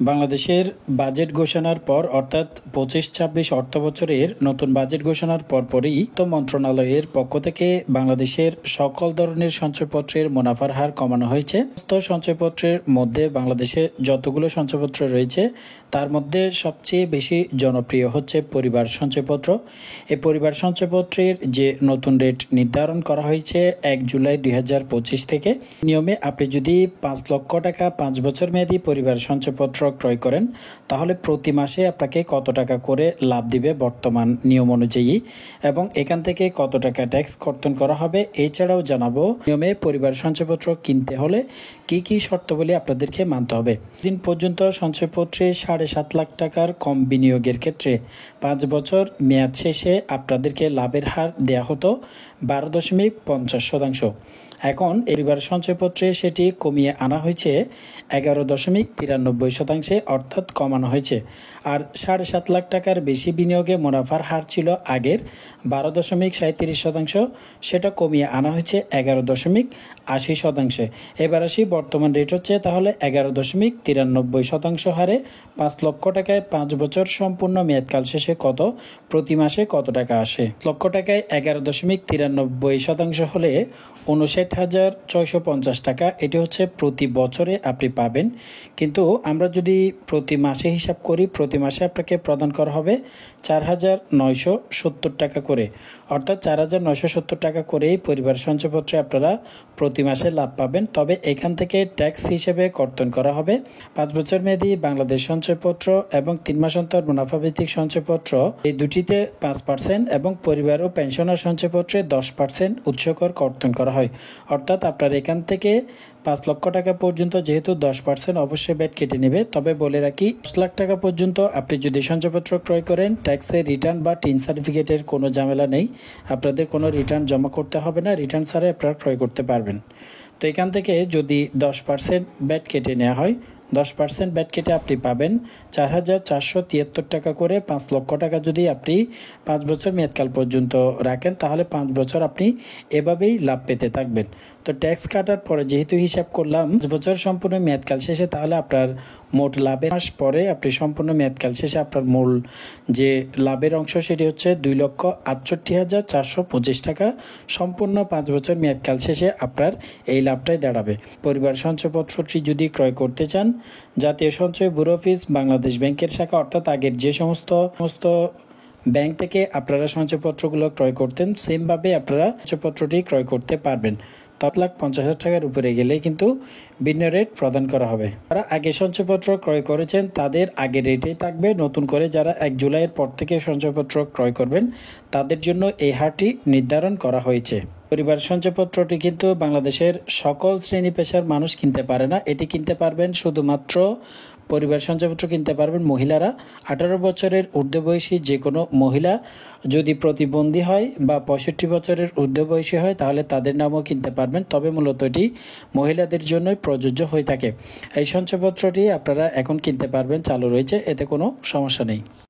বাংলাদেশের বাজেট ঘোষণার পর অর্থাৎ ২৫-২৬ অর্থবছরের নতুন বাজেট ঘোষণার পরপরই তো মন্ত্রণালয়ের পক্ষ থেকে বাংলাদেশের সকল ধরনের সঞ্চয়পত্রের মুনাফার হার কমানো হয়েছে। সমস্ত সঞ্চয়পত্রের মধ্যে বাংলাদেশে যতগুলো সঞ্চয়পত্র রয়েছে তার মধ্যে সবচেয়ে বেশি জনপ্রিয় হচ্ছে পরিবার সঞ্চয়পত্র। এই পরিবার সঞ্চয়পত্রের যে নতুন রেট নির্ধারণ করা হয়েছে ১ জুলাই ২০২৫ থেকে। নিয়মে আপনি যদি ৫ লক্ষ টাকা ৫ বছর মেয়াদী পরিবার সঞ্চয়পত্র ক্রয় করেন তাহলে প্রতি মাসে আপনাকে কত টাকা করে লাভ দিবে বর্তমান নিয়ম অনুযায়ী, এবং এখান থেকে কত টাকা ট্যাক্স কর্তন করা হবে এছাড়াও জানাবো নিয়মে পরিবার সঞ্চয়পত্র কিনতে হলে কি কি শর্তাবলী আপনাদেরকে মানতে হবে। দিন পর্যন্ত সঞ্চয়পত্রে ৭.৫ লাখ টাকার কম বিনিয়োগের ক্ষেত্রে ৫ বছর মেয়াদ শেষে আপনাদেরকে লাভের হার দেয়া হতো ১২.৫০%। এখন পরিবার সঞ্চয়পত্রে সেটি কমিয়ে আনা হয়েছে ১১.৯৩%, অর্থাৎ কমানো হয়েছে। আর ৭.৫ লাখ টাকার বেশি বিনিয়োগে মুনাফার হার ছিল আগের ১২.৩৭%, সেটা কমিয়ে আনা হয়েছে ১১.৮০%। এবার আসি বর্তমান রেট হচ্ছে তাহলে ১১.৯৩% হারে ৫ লক্ষ টাকায় ৫ বছর সম্পূর্ণ মেয়াদকাল শেষে কত প্রতি মাসে কত টাকা আসে। লক্ষ টাকায় ১১.৯৩% হলে ৫৯,৬৫০ টাকা, এটি হচ্ছে প্রতি বছরে আপনি পাবেন। কিন্তু আমরা যদি প্রতি মাসে হিসাব করি, প্রতি মাসে আপনাকে প্রদান করা হবে ৪,৯৭০ টাকা করে, অর্থাৎ ৪,৯৭০ টাকা করেই পরিবার সঞ্চয়পত্রে আপনারা প্রতি মাসে লাভ পাবেন। তবে এখান থেকে ট্যাক্স হিসেবে কর্তন করা হবে ৫ বছর মেয়াদী বাংলাদেশ সঞ্চয়পত্র এবং ৩ মাস অন্তর মুনাফাভিত্তিক সঞ্চয়পত্র, এই দুটিতে ৫% এবং পরিবার ও পেনশনার সঞ্চয়পত্রে 10% উৎসকর কর্তন করা হয়। অর্থাৎ আপনার এখান থেকে ৫ লক্ষ টাকা পর্যন্ত যেহেতু 10% অবশ্যই ব্যাট কেটে নেবে। তবে বলে রাখি ১০ লাখ টাকা পর্যন্ত আপনি যদি সঞ্চয়পত্র ক্রয় করেন ট্যাক্সের রিটার্ন বা টিন সার্টিফিকেটের কোনো ঝামেলা নেই, আপনাদের কোনো রিটার্ন জমা করতে হবে না, রিটার্ন ছাড়াই আপনারা ক্রয় করতে পারবেন। তো এখান থেকে যদি 10% ব্যাট কেটে নেওয়া হয়, 10% ব্যাট কেটে আপনি পাবেন ৪,৪৭৩ টাকা করে। ৫ লক্ষ টাকা যদি আপনি ৫ বছর মেয়াদকাল পর্যন্ত রাখেন তাহলে ৫ বছর আপনি এভাবেই লাভ পেতে থাকবেন। তো ট্যাক্স কাটার পরে যেহেতু হিসাব করলাম ৫ বছর সম্পূর্ণ মেয়াদকাল শেষে, তাহলে আপনার মোট লাভের মাস পরে আপনি সম্পূর্ণ মেয়াদকাল শেষে আপনার মূল যে লাভের অংশ সেটি হচ্ছে ২,৬৮,৪২৫ টাকা। সম্পূর্ণ ৫ বছর মেয়াদকাল শেষে আপনার এই লাভটাই দাঁড়াবে। পরিবার সঞ্চয়পত্রটি যদি ক্রয় করতে চান, জাতীয় সঞ্চয় ব্যুরো অফিস, বাংলাদেশ ব্যাংকের শাখা, অর্থাৎ আগের যে সমস্ত ব্যাংক থেকে আপনারা সঞ্চয়পত্রগুলো ক্রয় করতেন সেমভাবে আপনারা সঞ্চয়পত্রটি ক্রয় করতে পারবেন। ৭,৫০,০০০ টাকার উপরে গেলে কিন্তু ভিন্ন রেট প্রদান করা হবে। যারা আগে সঞ্চয়পত্র ক্রয় করেছেন তাদের আগের রেটেই থাকবে। নতুন করে যারা ১ জুলাইয়ের পর থেকে সঞ্চয়পত্র ক্রয় করবেন তাদের জন্য এই হারটি নির্ধারণ করা হয়েছে। পরিবার সঞ্চয়পত্রটি কিন্তু বাংলাদেশের সকল শ্রেণী পেশার মানুষ কিনতে পারে না। এটি কিনতে পারবেন শুধুমাত্র পরিবার সঞ্চয়পত্র কিনতে পারবেন মহিলারা। ১৮ বছরের ঊর্ধ্ব বয়সী যে কোনো মহিলা যদি প্রতিবন্ধী হয় বা ৬৫ বছরের ঊর্ধ্ব বয়সী হয় তাহলে তাদের নামও কিনতে পারবেন। তবে মূলত এটি মহিলাদের জন্যই প্রযোজ্য হয়ে থাকে। এই সঞ্চয়পত্রটি আপনারা এখন কিনতে পারবেন, চালু রয়েছে, এতে কোনো সমস্যা নেই।